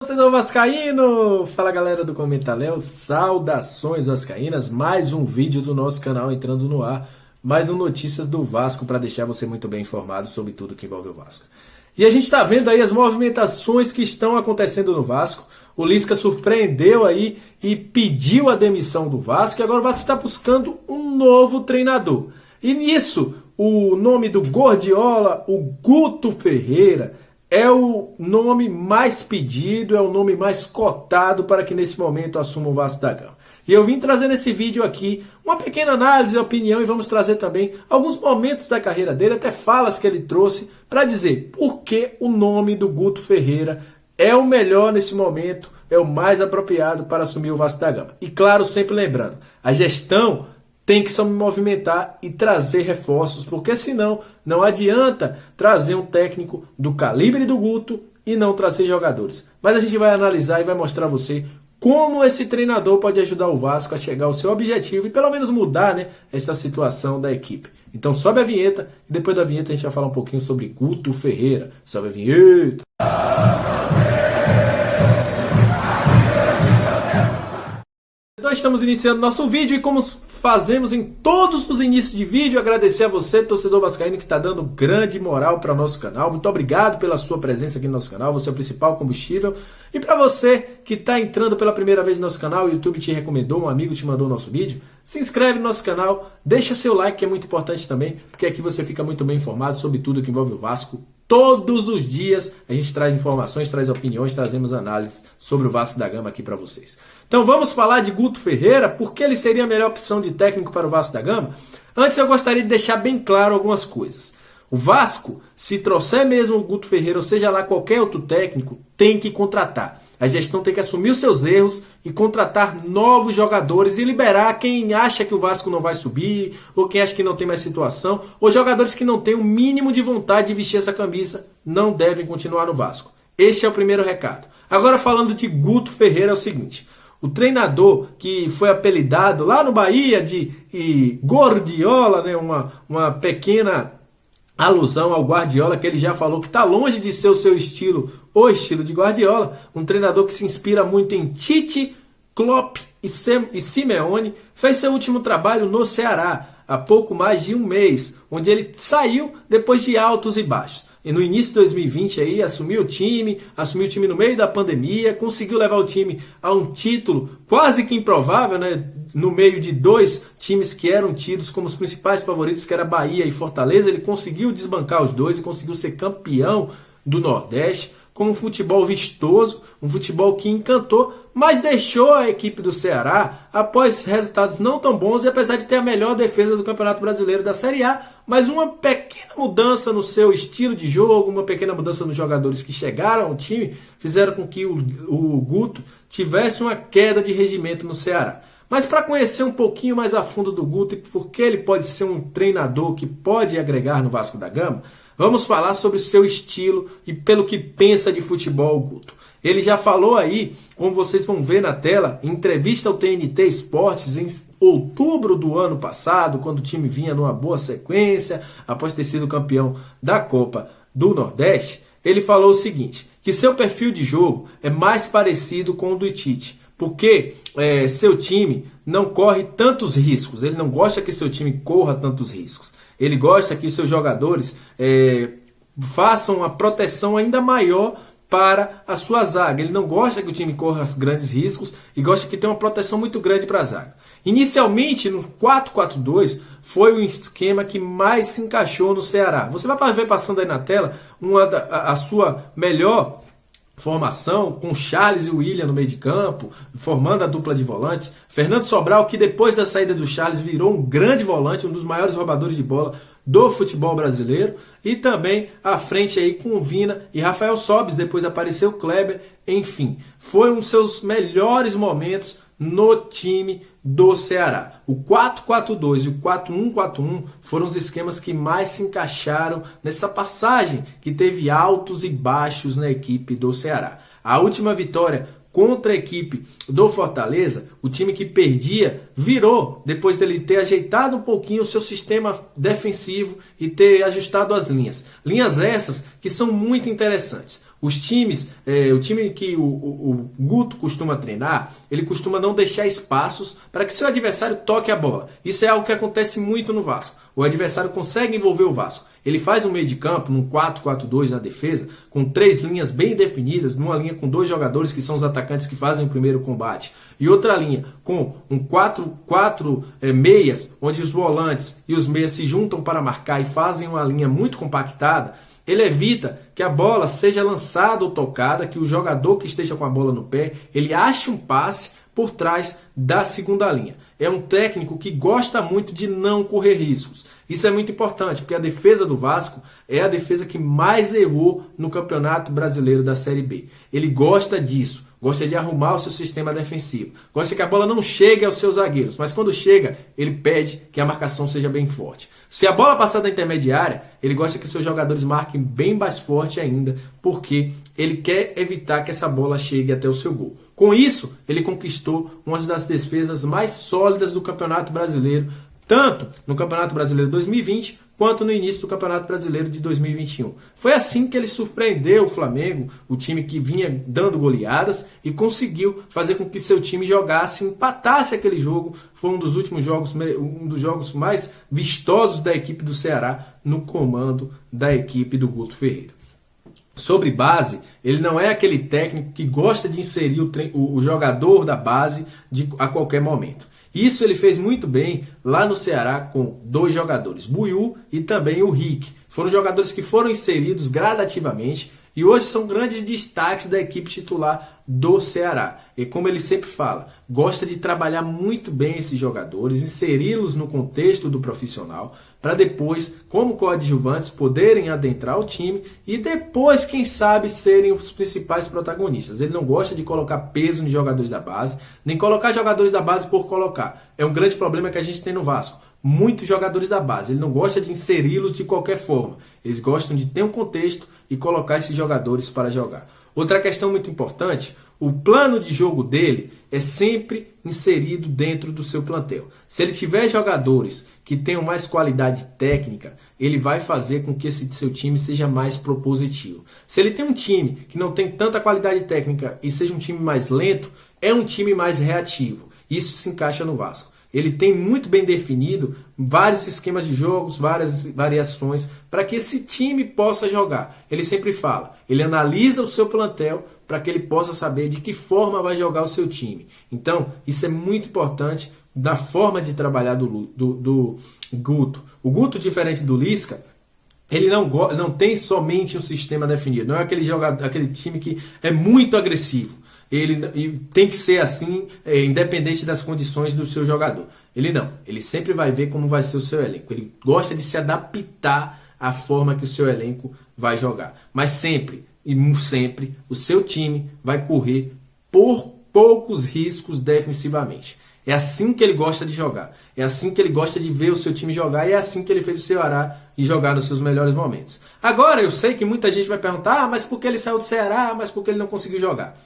Torcedor vascaíno! Fala galera do Comenta Léo, saudações vascaínas, mais um vídeo do nosso canal entrando no ar, mais um Notícias do Vasco para deixar você muito bem informado sobre tudo que envolve o Vasco. E a gente está vendo aí as movimentações que estão acontecendo no Vasco. O Lisca surpreendeu aí e pediu a demissão do Vasco e agora o Vasco está buscando um novo treinador. E nisso, o nome do Gordiola, o Guto Ferreira, é o nome mais pedido, é o nome mais cotado para que nesse momento assuma o Vasco da Gama. E eu vim trazer nesse vídeo aqui uma pequena análise e opinião e vamos trazer também alguns momentos da carreira dele, até falas que ele trouxe para dizer por que o nome do Guto Ferreira é o melhor nesse momento, é o mais apropriado para assumir o Vasco da Gama. E claro, sempre lembrando, a gestão tem que se movimentar e trazer reforços, porque senão não adianta trazer um técnico do calibre do Guto e não trazer jogadores. Mas a gente vai analisar e vai mostrar a você como esse treinador pode ajudar o Vasco a chegar ao seu objetivo e pelo menos mudar, essa situação da equipe. Então sobe a vinheta e depois da vinheta a gente vai falar um pouquinho sobre Guto Ferreira. Sobe a vinheta! Nós estamos iniciando nosso vídeo e como fazemos em todos os inícios de vídeo, agradecer a você, torcedor vascaíno, que está dando grande moral para o nosso canal. Muito obrigado pela sua presença aqui no nosso canal, você é o principal combustível. E para você que está entrando pela primeira vez no nosso canal, o YouTube te recomendou, um amigo te mandou o nosso vídeo, se inscreve no nosso canal, deixa seu like que é muito importante também, porque aqui você fica muito bem informado sobre tudo que envolve o Vasco. Todos os dias a gente traz informações, traz opiniões, trazemos análises sobre o Vasco da Gama aqui para vocês. Então vamos falar de Guto Ferreira, porque ele seria a melhor opção de técnico para o Vasco da Gama? Antes eu gostaria de deixar bem claro algumas coisas. O Vasco, se trouxer mesmo o Guto Ferreira, ou seja lá qualquer outro técnico, tem que contratar. A gestão tem que assumir os seus erros e contratar novos jogadores e liberar quem acha que o Vasco não vai subir, ou quem acha que não tem mais situação, ou jogadores que não têm o mínimo de vontade de vestir essa camisa, não devem continuar no Vasco. Este é o primeiro recado. Agora falando de Guto Ferreira é o seguinte: o treinador que foi apelidado lá no Bahia de Gordiola, uma pequena alusão ao Guardiola, que ele já falou que está longe de ser o seu estilo, o estilo de Guardiola, um treinador que se inspira muito em Tite, Klopp e Simeone, fez seu último trabalho no Ceará, há pouco mais de um mês, onde ele saiu depois de altos e baixos. E no início de 2020 aí, assumiu o time no meio da pandemia, conseguiu levar o time a um título quase que improvável, no meio de dois times que eram tidos como os principais favoritos, que era Bahia e Fortaleza. Ele conseguiu desbancar os dois e conseguiu ser campeão do Nordeste, com um futebol vistoso, um futebol que encantou, mas deixou a equipe do Ceará após resultados não tão bons e apesar de ter a melhor defesa do Campeonato Brasileiro da Série A, mas uma pequena mudança no seu estilo de jogo, uma pequena mudança nos jogadores que chegaram ao time, fizeram com que o Guto tivesse uma queda de rendimento no Ceará. Mas para conhecer um pouquinho mais a fundo do Guto e porque ele pode ser um treinador que pode agregar no Vasco da Gama, vamos falar sobre o seu estilo e pelo que pensa de futebol o Guto. Ele já falou aí, como vocês vão ver na tela, em entrevista ao TNT Esportes em outubro do ano passado, quando o time vinha numa boa sequência, após ter sido campeão da Copa do Nordeste, ele falou o seguinte, que seu perfil de jogo é mais parecido com o do Tite, porque seu time não corre tantos riscos, ele não gosta que seu time corra tantos riscos. Ele gosta que seus jogadores façam uma proteção ainda maior para a sua zaga. Ele não gosta que o time corra grandes riscos e gosta que tenha uma proteção muito grande para a zaga. Inicialmente, no 4-4-2, foi o esquema que mais se encaixou no Ceará. Você vai ver passando aí na tela a sua melhor formação, com Charles e William no meio de campo, formando a dupla de volantes. Fernando Sobral, que depois da saída do Charles virou um grande volante, um dos maiores roubadores de bola do futebol brasileiro. E também à frente aí com o Vina e Rafael Sobis, depois apareceu o Kleber. Enfim, foi um dos seus melhores momentos no time do Ceará. O 4-4-2 e o 4-1-4-1 foram os esquemas que mais se encaixaram nessa passagem que teve altos e baixos na equipe do Ceará. A última vitória contra a equipe do Fortaleza, o time que perdia virou depois dele ter ajeitado um pouquinho o seu sistema defensivo e ter ajustado as linhas. Linhas essas que são muito interessantes. Os times, o time que o Guto costuma treinar, ele costuma não deixar espaços para que seu adversário toque a bola. Isso é algo que acontece muito no Vasco. O adversário consegue envolver o Vasco. Ele faz um meio de campo, num 4-4-2 na defesa, com 3 linhas bem definidas, numa linha com 2 jogadores que são os atacantes que fazem o primeiro combate, e outra linha com um 4-4 meias, onde os volantes e os meias se juntam para marcar e fazem uma linha muito compactada. Ele evita que a bola seja lançada ou tocada, que o jogador que esteja com a bola no pé, ele ache um passe por trás da segunda linha. É um técnico que gosta muito de não correr riscos. Isso é muito importante, porque a defesa do Vasco é a defesa que mais errou no Campeonato Brasileiro da Série B. Ele gosta disso, gosta de arrumar o seu sistema defensivo, gosta que a bola não chegue aos seus zagueiros, mas quando chega, ele pede que a marcação seja bem forte. Se a bola passar da intermediária, ele gosta que seus jogadores marquem bem mais forte ainda, porque ele quer evitar que essa bola chegue até o seu gol. Com isso, ele conquistou uma das defesas mais sólidas do Campeonato Brasileiro, tanto no Campeonato Brasileiro 2020, quanto no início do Campeonato Brasileiro de 2021. Foi assim que ele surpreendeu o Flamengo, o time que vinha dando goleadas, e conseguiu fazer com que seu time jogasse, empatasse aquele jogo. Foi um dos últimos jogos, um dos jogos mais vistosos da equipe do Ceará, no comando da equipe do Guto Ferreira. Sobre base, ele não é aquele técnico que gosta de inserir o jogador da base a qualquer momento. Isso ele fez muito bem lá no Ceará com 2 jogadores, Buiú e também o Rick. Foram jogadores que foram inseridos gradativamente e hoje são grandes destaques da equipe titular do Ceará. E como ele sempre fala, gosta de trabalhar muito bem esses jogadores, inseri-los no contexto do profissional, para depois, como coadjuvantes, poderem adentrar o time e depois, quem sabe, serem os principais protagonistas. Ele não gosta de colocar peso nos jogadores da base, nem colocar jogadores da base por colocar. É um grande problema que a gente tem no Vasco. Muitos jogadores da base, ele não gosta de inseri-los de qualquer forma. Eles gostam de ter um contexto e colocar esses jogadores para jogar. Outra questão muito importante, o plano de jogo dele é sempre inserido dentro do seu plantel. Se ele tiver jogadores que tenham mais qualidade técnica, ele vai fazer com que esse seu time seja mais propositivo. Se ele tem um time que não tem tanta qualidade técnica e seja um time mais lento, é um time mais reativo. Isso se encaixa no Vasco. Ele tem muito bem definido vários esquemas de jogos, várias variações para que esse time possa jogar. Ele sempre fala, ele analisa o seu plantel para que ele possa saber de que forma vai jogar o seu time. Então, isso é muito importante da forma de trabalhar do Guto. O Guto, diferente do Lisca, ele não tem somente um sistema definido. Não é aquele time que é muito agressivo. Ele tem que ser assim, independente das condições do seu jogador. Ele não. Ele sempre vai ver como vai ser o seu elenco. Ele gosta de se adaptar à forma que o seu elenco vai jogar. Mas sempre, e sempre, o seu time vai correr por poucos riscos defensivamente. É assim que ele gosta de jogar. É assim que ele gosta de ver o seu time jogar. E é assim que ele fez o Ceará e jogar nos seus melhores momentos. Agora, eu sei que muita gente vai perguntar, mas por que ele saiu do Ceará? Mas por que ele não conseguiu jogar?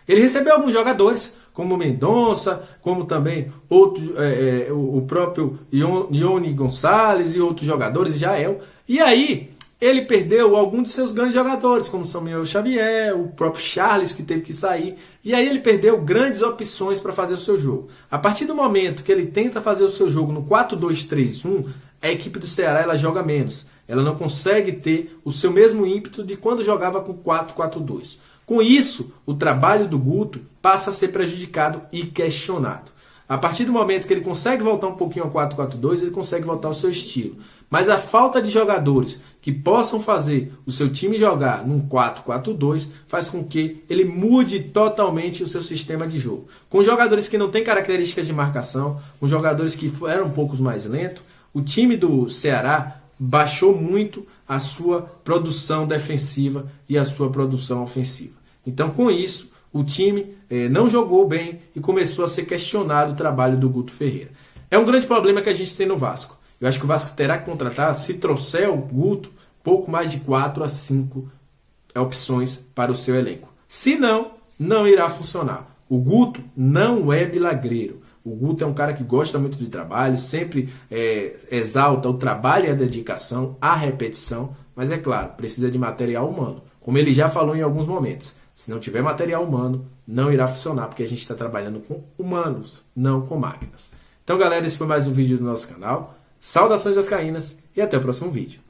Ele recebeu alguns jogadores, como o Mendonça, como também o próprio Ione Gonçalves e outros jogadores, Jael. E aí, ele perdeu alguns de seus grandes jogadores, como Samuel Xavier, o próprio Charles, que teve que sair. E aí ele perdeu grandes opções para fazer o seu jogo. A partir do momento que ele tenta fazer o seu jogo no 4-2-3-1, a equipe do Ceará ela joga menos. Ela não consegue ter o seu mesmo ímpeto de quando jogava com 4-4-2. Com isso, o trabalho do Guto passa a ser prejudicado e questionado. A partir do momento que ele consegue voltar um pouquinho ao 4-4-2, ele consegue voltar ao seu estilo. Mas a falta de jogadores que possam fazer o seu time jogar num 4-4-2 faz com que ele mude totalmente o seu sistema de jogo. Com jogadores que não têm características de marcação, com jogadores que eram um pouco mais lentos, o time do Ceará baixou muito a sua produção defensiva e a sua produção ofensiva. Então, com isso, o time não jogou bem e começou a ser questionado o trabalho do Guto Ferreira. É um grande problema que a gente tem no Vasco. Eu acho que o Vasco terá que contratar, se trouxer o Guto, pouco mais de 4 a 5 opções para o seu elenco. Se não, não irá funcionar. O Guto não é milagreiro. O Guto é um cara que gosta muito de trabalho, sempre exalta o trabalho e a dedicação, a repetição, mas é claro, precisa de material humano. Como ele já falou em alguns momentos, se não tiver material humano, não irá funcionar, porque a gente está trabalhando com humanos, não com máquinas. Então, galera, esse foi mais um vídeo do nosso canal. Saudações vascaínas e até o próximo vídeo.